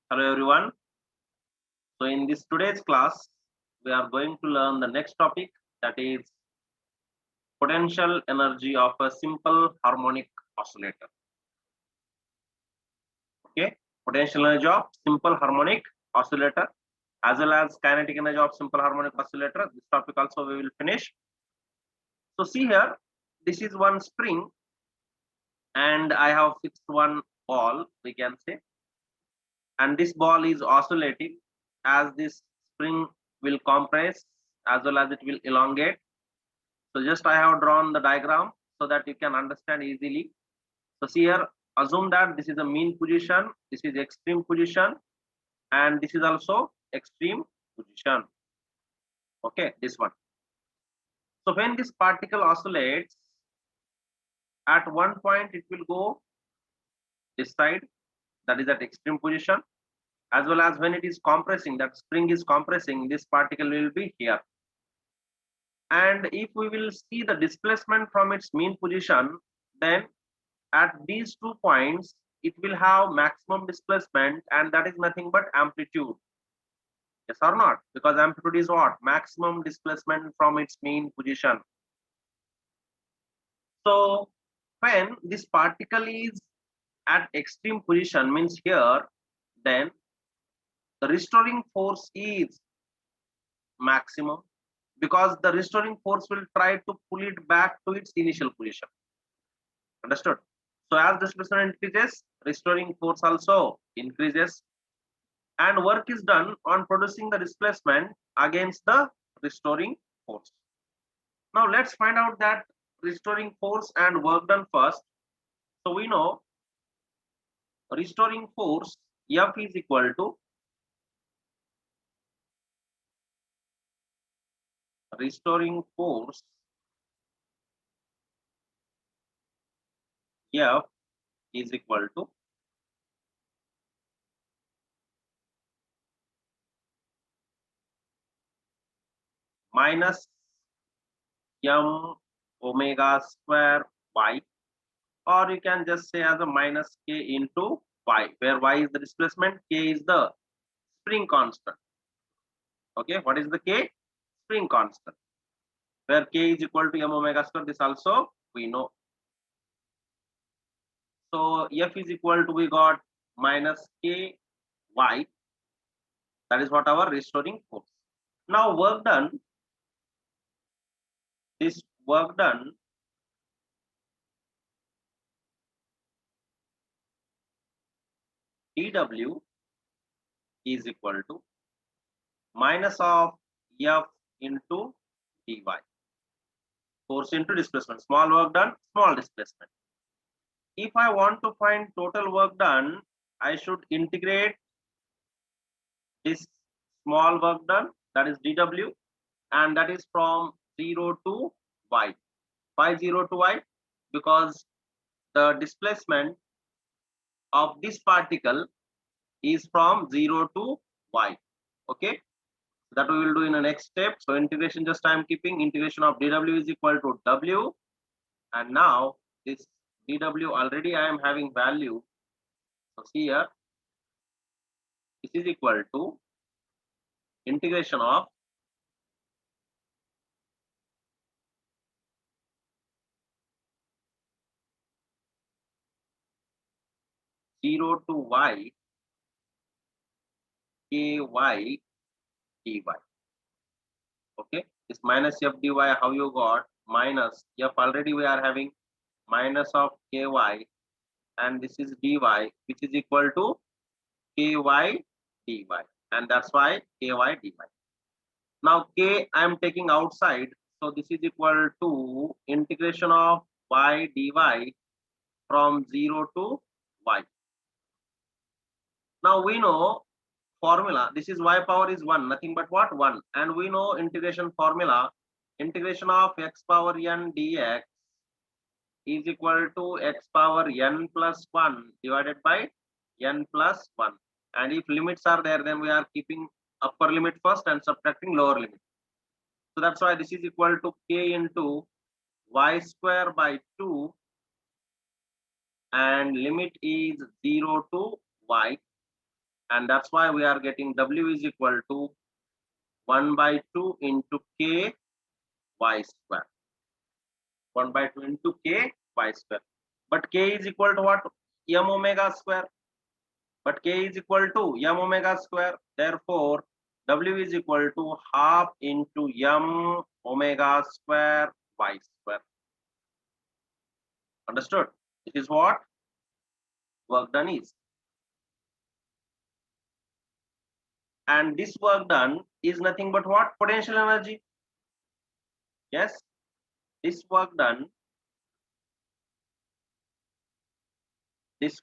Hello everyone. So in this today's class, we are going to learn the next topic, that is potential energy of a simple harmonic oscillator. Okay, potential energy of simple harmonic oscillator as well as kinetic energy of simple harmonic oscillator. This topic also we will finish. So see here, this is one spring and I have fixed one ball, we can say, and this ball is oscillating as this spring will compress as well as it will elongate. So just I have drawn the diagram so that you can understand easily. So see here, assume that this is a mean position, this is extreme position, and this is also extreme position. Okay, this one. So when this particle oscillates, at one point it will go this side, that is at extreme position, as well as when it is compressing, that spring is compressing, this particle will be here. And if we will see the displacement from its mean position, then at these 2 points it will have maximum displacement, and that is nothing but amplitude. Yes or not? Because amplitude is what? Maximum displacement from its mean position. So when this particle is at extreme position, means here, then the restoring force is maximum, because the restoring force will try to pull it back to its initial position. Understood? So as displacement increases, restoring force also increases, and work is done on producing the displacement against the restoring force. Now let's find out that restoring force and work done first. So we know restoring force F is equal to restoring force F is equal to minus m omega square y, or you can just say as a minus k into y, where y is the displacement, k is the spring constant. Okay, what is the k? Spring constant, where k is equal to m omega square. This also we know. So F is equal to, we got minus k y, that is what our restoring force. Now work done, this work done dw is equal to minus of F into dy, force into displacement, small work done, small displacement. If I want to find total work done, I should integrate this small work done, that is dw, and that is from 0 to y. Why 0 to y? Because the displacement of this particle is from 0 to y. Okay, that we will do in the next step. So integration, just I am keeping integration of dw is equal to w, and now this dw already I am having value. So see here, this is equal to integration of zero to y ky dy. Okay, this minus f dy, how you got minus f, already we are having minus of ky, and this is dy, which is equal to ky dy, and that's why ky dy. Now k I am taking outside, so this is equal to integration of y dy from 0 to y. Now we know formula, this is y power is 1, nothing but what? 1, and we know integration formula, integration of x power n dx is equal to x power n plus 1 divided by n plus 1, and if limits are there, then we are keeping upper limit first and subtracting lower limit. So that's why this is equal to k into y square by 2, and limit is 0 to y, And that's why we are getting W is equal to 1 by 2 into K y square. 1 by 2 into K y square. But K is equal to what? M omega square. But K is equal to M omega square. Therefore, W is equal to half into M omega square y square. Understood? This is what work done is. And this work done is nothing but what? Potential energy. Yes, this work done is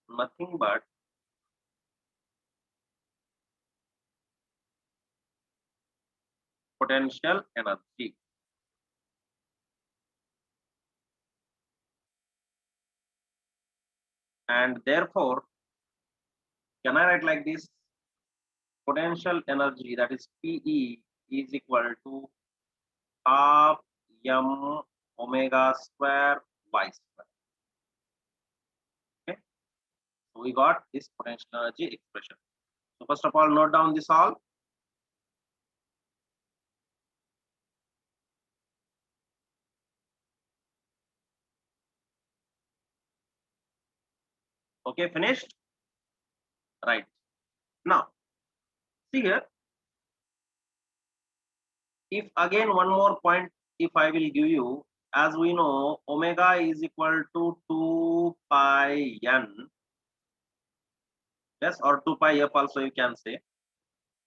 nothing but potential energy. And therefore, can I write like this? Potential energy, that is PE, is equal to half M omega square y square. Okay, so we got this potential energy expression. So first of all, note down this all. Okay, finished. Right. Now, see here, if again one more point, if I will give you, as we know, omega is equal to 2 pi n, yes, or 2 pi f also you can say.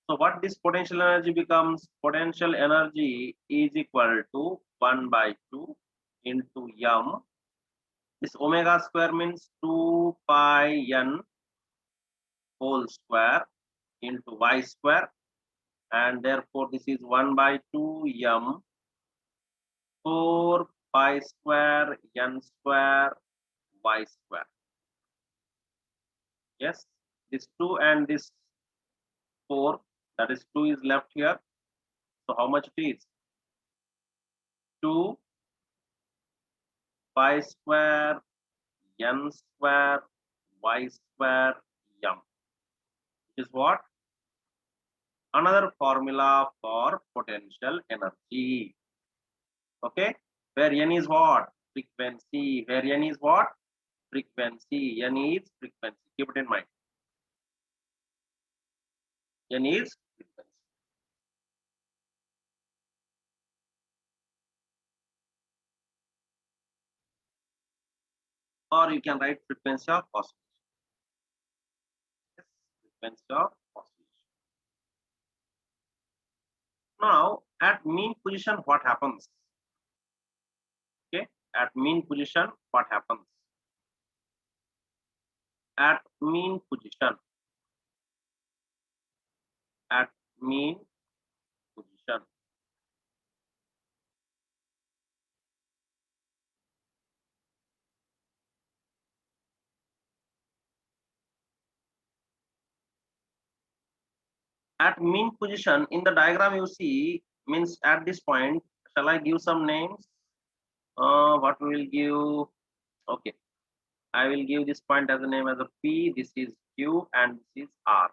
So what this potential energy becomes? Potential energy is equal to 1 by 2 into m. This omega square means 2 pi n whole square into y square, and therefore this is 1 by 2 m 4 pi square n square y square. Yes, this 2 and this 4, that is 2 is left here. So how much it is? 2 pi square n square y square m. Which is what? Another formula for potential energy. Okay, where n is what? Frequency. Where n is what? Frequency. N is frequency. Keep it in mind. N is frequency. Or you can write frequency of oscillation. Yes, frequency of oscillation. Now, at mean position, what happens? Okay, at mean position, what happens? At mean position, at mean position, at mean position in the diagram you see, means at this point, shall I give some names? What we will give? Okay, I will give this point as a name as a P, this is Q, and this is R.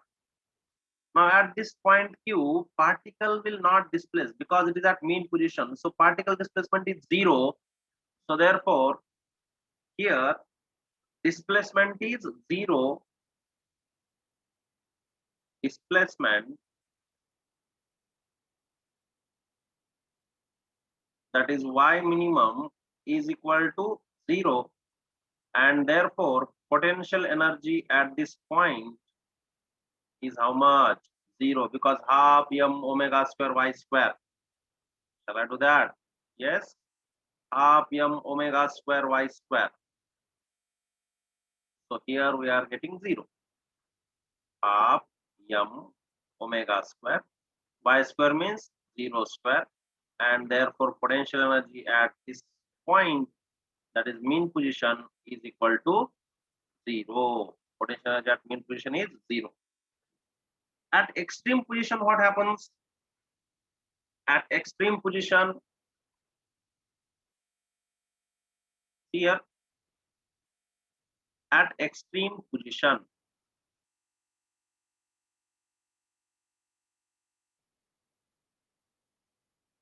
Now at this point Q, particle will not displace because it is at mean position. So particle displacement is 0. So therefore, here displacement is 0. Displacement, that is y minimum, is equal to 0. And therefore, potential energy at this point is how much? 0, because half m omega square y square. Shall I do that? Yes, half m omega square y square. So here we are getting 0. Half m omega square. Y square means 0 square. And therefore potential energy at this point, that is mean position, is equal to 0. Potential energy at mean position is 0. At extreme position, what happens? At extreme position, Here at extreme position,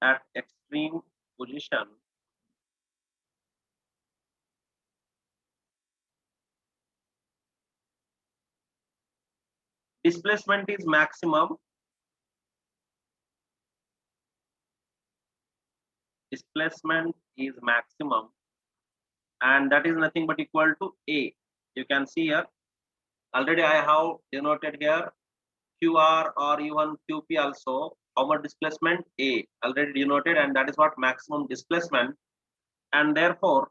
at extreme position, displacement is maximum. Displacement is maximum, and that is nothing but equal to A. You can see here, already I have denoted here QR or even QP also. How much displacement? A, already denoted, and that is what maximum displacement. And therefore,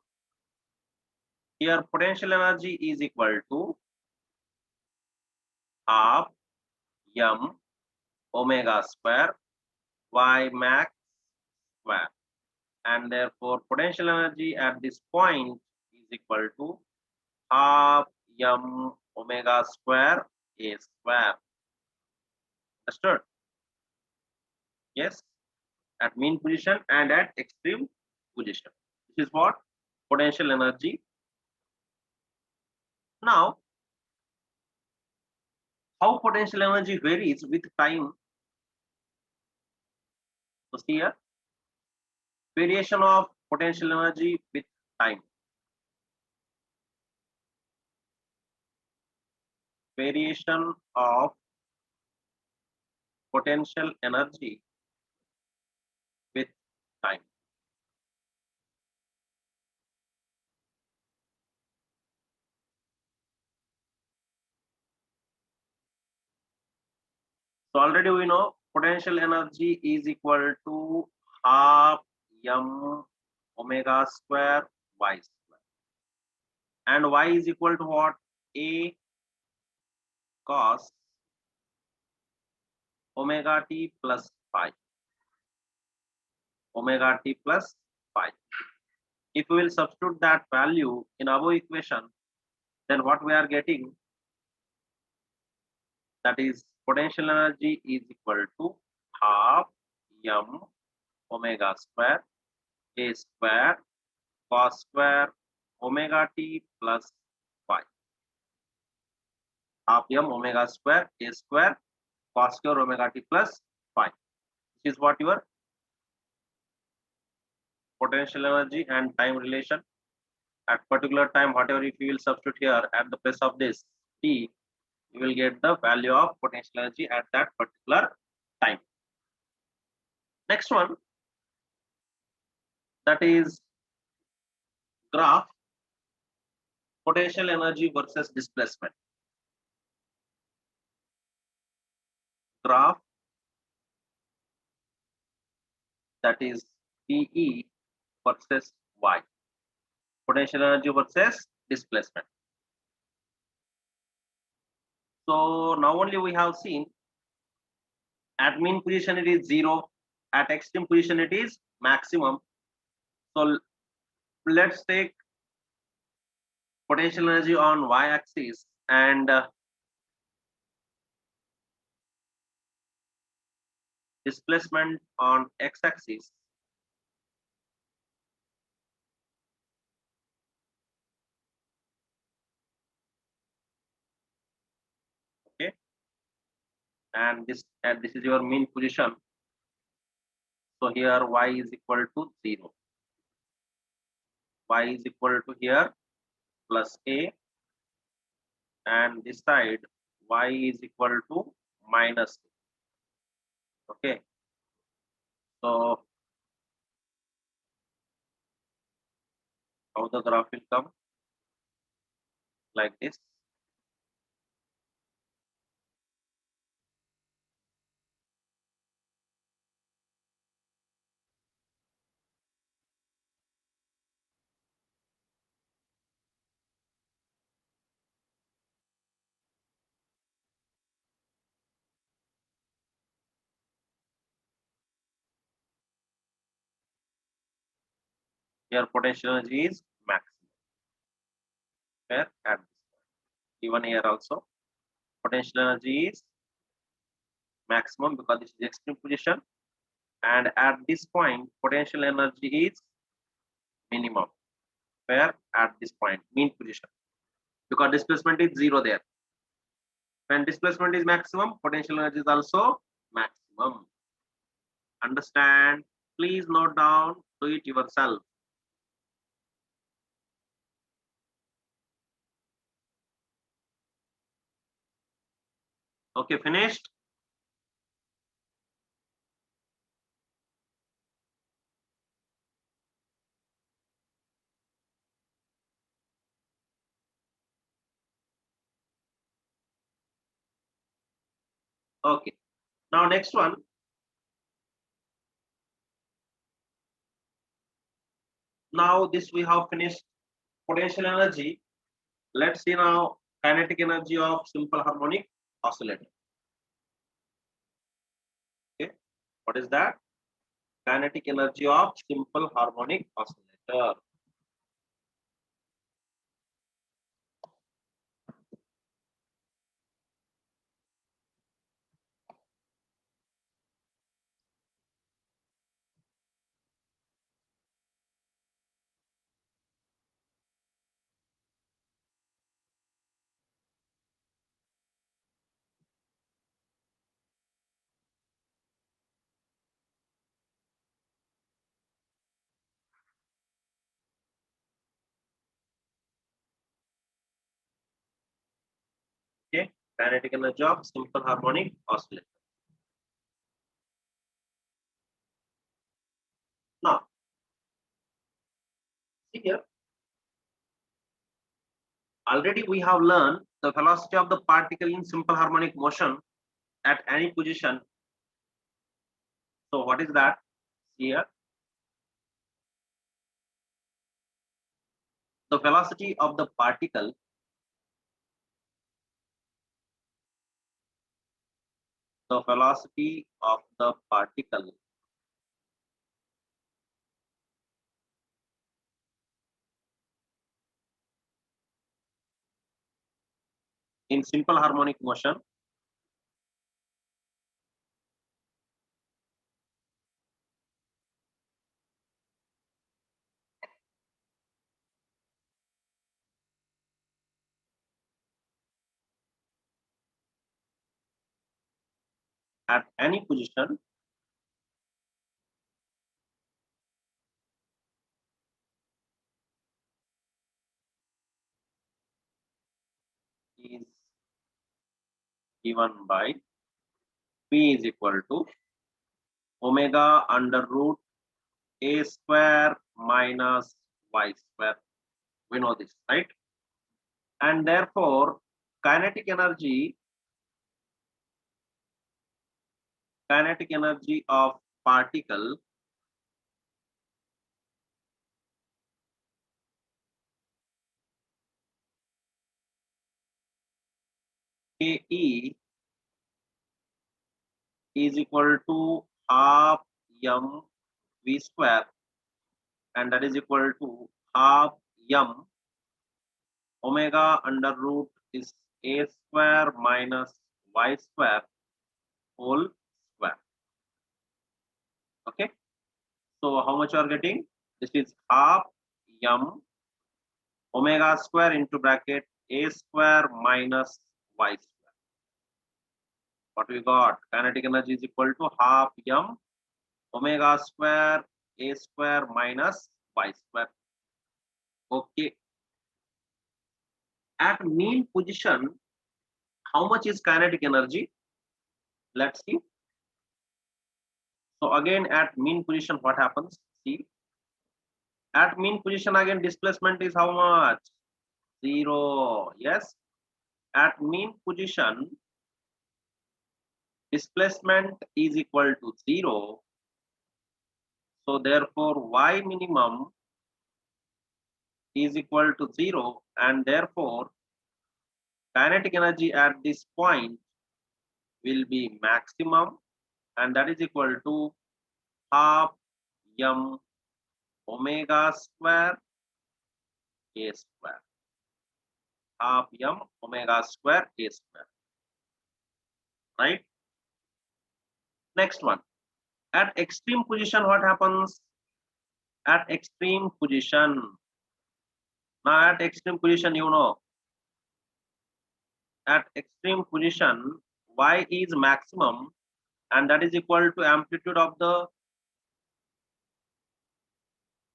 here potential energy is equal to half m omega square y max square, and therefore potential energy at this point is equal to half m omega square a square. Understood? Yes, at mean position and at extreme position. This is what potential energy. Now, how potential energy varies with time? So see here, variation of potential energy with time. Variation of potential energy with time. So already we know potential energy is equal to half m omega square y square, and y is equal to what? A cos omega t plus phi. Omega t plus phi. If we will substitute that value in our equation, then what we are getting, that is potential energy is equal to half m omega square a square cos square omega t plus phi. Half m omega square a square cos square omega t plus phi. This is what your potential energy and time relation. At particular time, whatever if you will substitute here at the place of this t, you will get the value of potential energy at that particular time. Next one, that is graph potential energy versus displacement. Graph, that is PE versus Y. Potential energy versus displacement. So now only we have seen at mean position it is 0, at extreme position it is maximum. So let's take potential energy on y axis and displacement on x axis. Okay, and this is your mean position. So here y is equal to 0. Y is equal to here plus a, and this side y is equal to minus a. Okay, so how the graph will come? Like this. Here potential energy is maximum. Where at this point. Even here also potential energy is maximum because this is extreme position, and at this point potential energy is minimum. where at this point, mean position, because displacement is 0 there. When displacement is maximum, potential energy is also maximum. Understand? Please note down, do it yourself. Okay, finished? Okay. Now next one. Now this we have finished potential energy. Let's see now kinetic energy of simple harmonic oscillator. Okay, what is that? Kinetic energy of simple harmonic oscillator. Okay, kinetic energy of simple harmonic oscillator. Now, see here, already we have learned the velocity of the particle in simple harmonic motion at any position. So what is that? See here, the velocity of the particle in simple harmonic motion at any position is given by P is equal to omega under root a square minus y square. We know this, right? And therefore, kinetic energy of particle Ke is equal to half m v square, and that is equal to half m omega under root is a square minus y square whole square. Okay, so how much you are getting? This is half m omega square into bracket a square minus y square. What we got? Kinetic energy is equal to half m omega square a square minus y square. Okay. At mean position, how much is kinetic energy? Let's see. So again, at mean position, what happens? See, at mean position again, displacement is how much? 0. Yes. At mean position, displacement is equal to 0. So therefore, y minimum is equal to 0, and therefore kinetic energy at this point will be maximum, and that is equal to half m omega square a square. Half m omega square a square. Right? Next one. At extreme position, what happens? At extreme position, Now at extreme position, you know, at extreme position, y is maximum, and that is equal to amplitude of the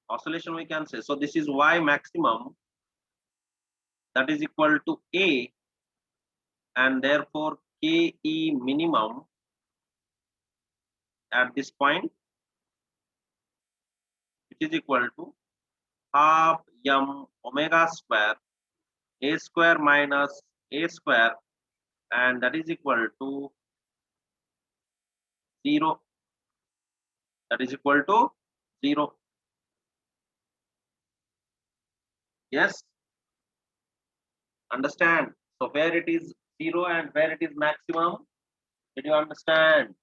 oscillation, we can say. So this is y maximum, that is equal to a, and therefore ke minimum at this point, which is equal to half m omega square a square minus a square, and that is equal to 0. That is equal to 0. Yes, understand. So where it is 0 and where it is maximum, did you understand?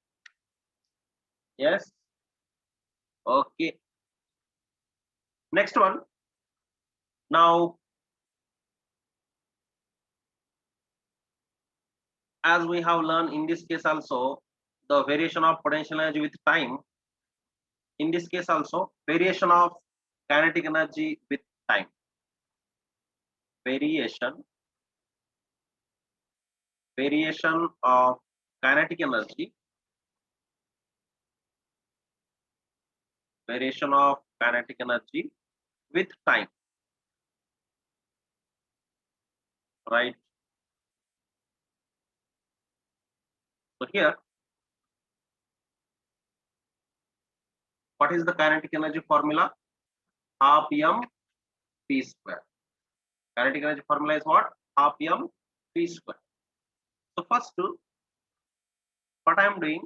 Yes. Okay. Next one. Now, as we have learned in this case also, the variation of potential energy with time. In this case also, variation of kinetic energy with time. Variation of kinetic energy. Variation of kinetic energy with time. Right. So here, what is the kinetic energy formula? Half m p square. Kinetic energy formula is what? Half m p square. So first, what I am doing,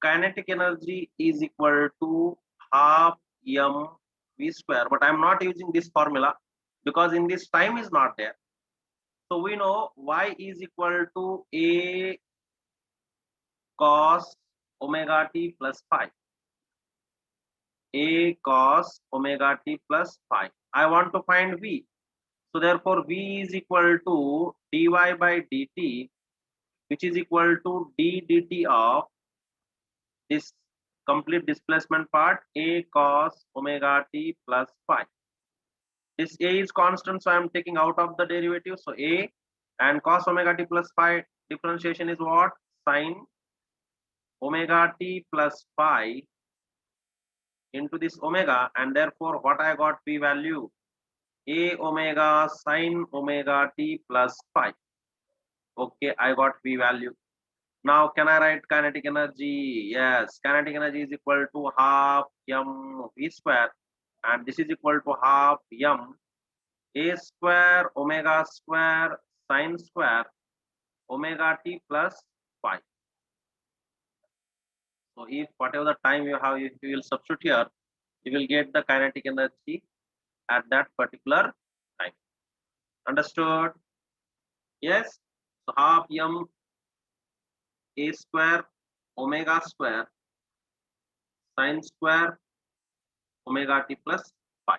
kinetic energy is equal to half m v square, but I am not using this formula because in this time is not there. So we know y is equal to a cos omega t plus phi. A cos omega t plus phi. I want to find v. So therefore v is equal to dy by dt, which is equal to d dt of this complete displacement part, a cos omega t plus phi. This a is constant, so I am taking out of the derivative. So a and cos omega t plus phi differentiation is what? Sin omega t plus phi into this omega, and therefore what I got p value? A omega sin omega t plus phi. Okay, I got p value. Now can I write kinetic energy? Yes, kinetic energy is equal to half m v square, and this is equal to half m a square omega square sin square omega t plus phi. So if whatever the time you have, if you will substitute here, you will get the kinetic energy at that particular time. Understood? Yes. So half m a square omega square sin square omega t plus phi.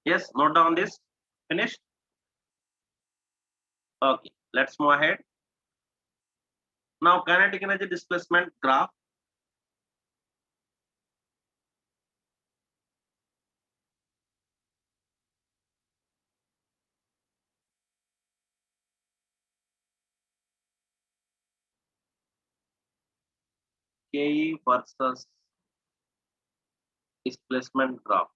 Yes, note down this. Finished? Okay, let's move ahead. Now kinetic energy displacement graph. Ke versus displacement graph.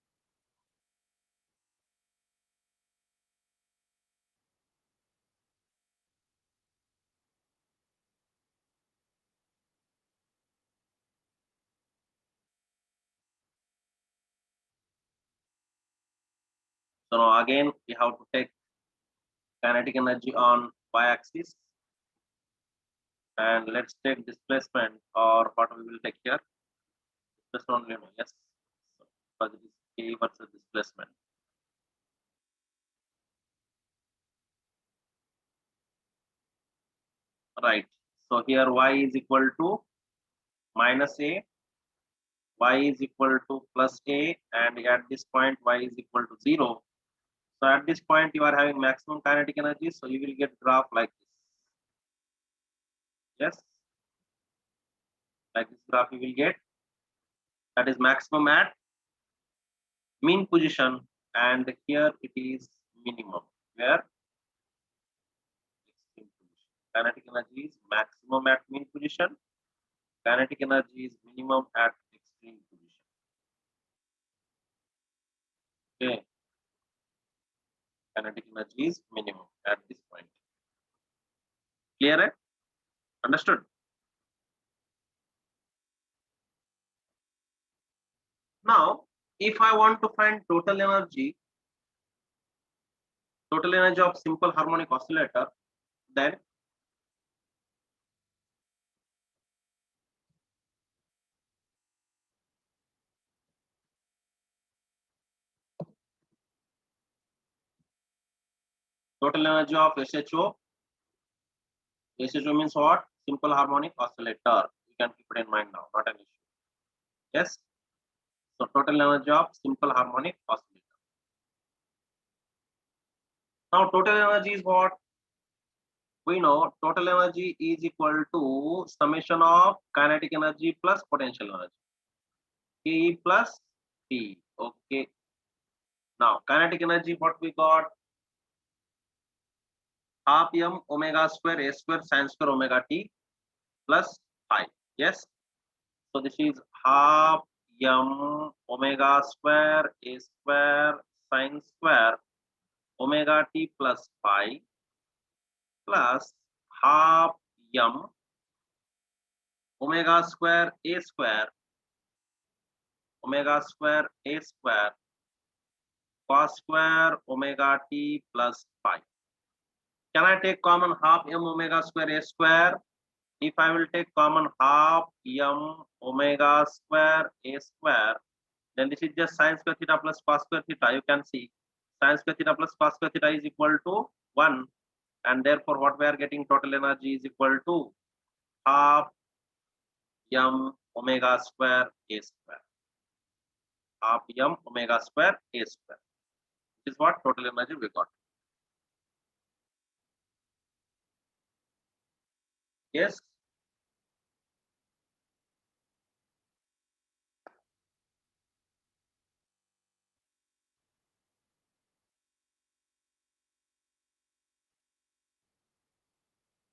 So now again we have to take kinetic energy on y-axis. And let's take displacement, or what we will take here. Displacement only, no? Yes. So, because it is K versus displacement. Right. So here y is equal to minus a, y is equal to plus a, and at this point y is equal to 0. So at this point you are having maximum kinetic energy, so you will get graph like this. Yes, like this graph you will get. That is maximum at mean position, and here it is minimum where extreme position. Kinetic energy is maximum at mean position. Kinetic energy is minimum at extreme position. Okay, kinetic energy is minimum at this point. Clear? Eh? Understood? Now, if I want to find total energy of simple harmonic oscillator, then total energy of SHO. SHO means what? Simple harmonic oscillator. You can keep it in mind now, not an issue. Yes. So total energy of simple harmonic oscillator. Now total energy is what? We know total energy is equal to summation of kinetic energy plus potential energy. K plus T. Okay. Now kinetic energy, what we got? Half m omega square a square sin square omega t plus phi. Yes. So this is half m omega square a square sin square omega t plus phi plus half m omega square a square cos square omega t plus phi. Can I take common half m omega square a square? If I will take common half m omega square a square, then this is just sin square theta plus cos square theta. You can see sin square theta plus cos square theta is equal to 1, and therefore what we are getting, total energy is equal to half m omega square a square. Half m omega square a square. This is what total energy we got. Yes.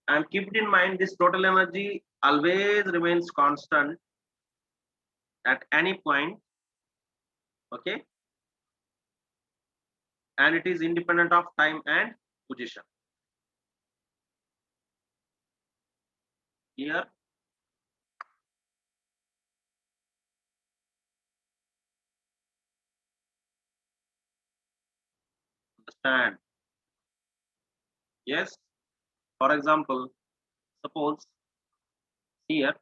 And keep it in mind, this total energy always remains constant at any point. Okay. And it is independent of time and position. Here, understand. Yes. For example, suppose here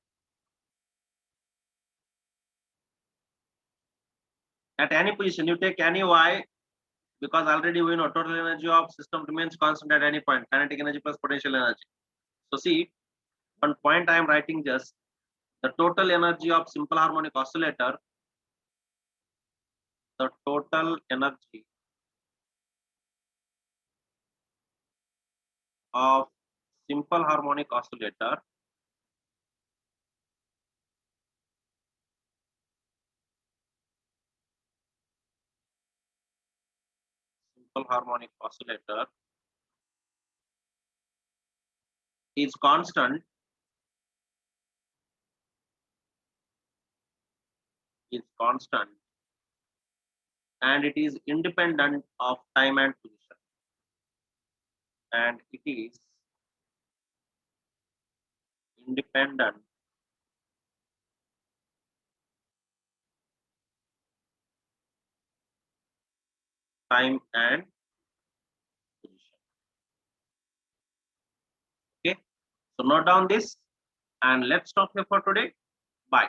at any position you take any y, because already we know total energy of system remains constant at any point, kinetic energy plus potential energy. So see, one point I am writing just the total energy of simple harmonic oscillator, the total energy of simple harmonic oscillator is constant, and it is independent of time and position, and it is independent time and position. Okay, so note down this. and let's stop here for today. Bye.